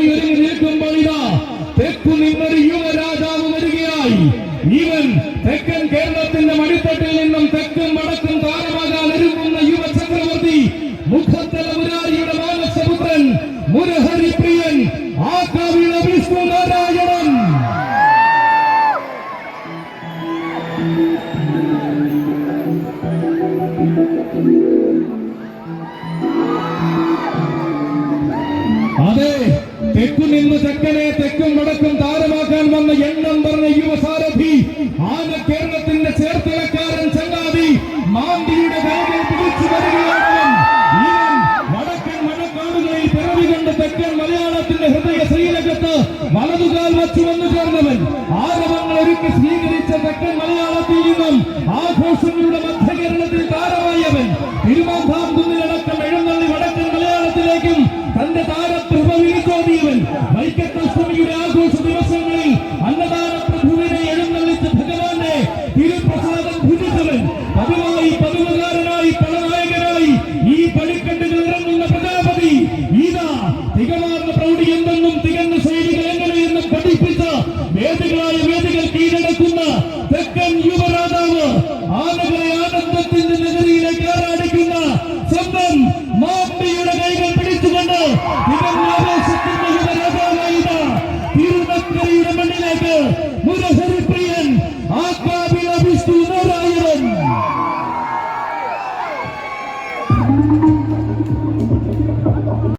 ഒരുങ്ങി നിൽക്കുമ്പോൾ ഇതാ തെക്കു നിന്നൊരു യുവരാജാവ് വരികയായി. ഇവൻ തെക്കൻ കേരളത്തിന്റെ മടിത്തട്ടിൽ നിന്നും തെക്കും വടക്കും താരമാകാൻ ഒരുങ്ങുന്ന യുവ ചക്രവർത്തി, മുഖത്തല മുരാരിയുടെ മാനസപുത്രൻ, മുരഹരിപ്രിയൻ, ആകാവിള വിഷ്ണു നാരായണൻ. അതെ, തെക്കു നിന്ന് തെക്കനെ തെക്കും വടക്കും താരമാക്കാൻ വന്ന എണ്ണം പറഞ്ഞ യുവസാരഥി, ആന കേരളത്തിന്റെ ചേർത്തലക്കാരൻ ചങ്ങാതി, മാണ്ടിയുടെ കൈകൾ പിടിച്ചു വരികയാണ്. ഇവൻ വടക്കൻ മഴക്കാടുകളിൽ പിറവി കൊണ്ട് തെക്കൻ മലയാളത്തിന്റെ ഹൃദയ ശ്രീലകത്ത് വലതുകാൽ വച്ചു വന്നു ചേർന്നവൻ. ആരവങ്ങൾ ഒരുക്കി സ്വീകരിച്ച തെക്കൻ മലയാളത്തിൽ നിന്നും ആഘോഷങ്ങളുടെ മധ്യ കേരളത്തിൽ താരമായവൻ. തിരുമാന്താം കുന്നിലടക്കം എഴുന്നള്ളി വടക്കൻ മലയാളത്തിലേക്കും തന്റെ താരപ്രഭ വിളിച്ചോടിയവൻ. വൈക്കത്തഷ്ടമിയുടെ ആഘോഷ ദിവസങ്ങളിൽ അന്നദാന പ്രഭുവിനെ എഴുന്നള്ളിച്ച് ഭഗവാന്റെ തിരുപ്രസാദം ഭുജിച്ചവൻ. പതിവായി പതിവുകാരനായി പലനായകനായി ഈ പടിക്കണ്ടുകൾ ഇറങ്ങുന്ന പ്രജാപതി ഇതാ തികമാർന്ന പ്രൗഢി എന്തെന്നും തികഞ്ഞ ശൈലികൾ എങ്ങനെയെന്നും പഠിപ്പിച്ച വേദികളായ വേദികൾ കീഴടക്കുന്ന തെക്കൻ യുവരാജാവ്, ആനകളെ ആനന്ദത്തിന്റെ നഗരിയിലേക്ക് ആറാടിക്കുന്ന സ്വന്തം മാപ്പിയുടെ കൈകൾ പിടിച്ചുകൊണ്ട് തികഞ്ഞ ആവേശത്തിന്റെ യുവരാജാവായ തിരുനക്കരയുടെ മണ്ണിലേക്ക് മുരഹരി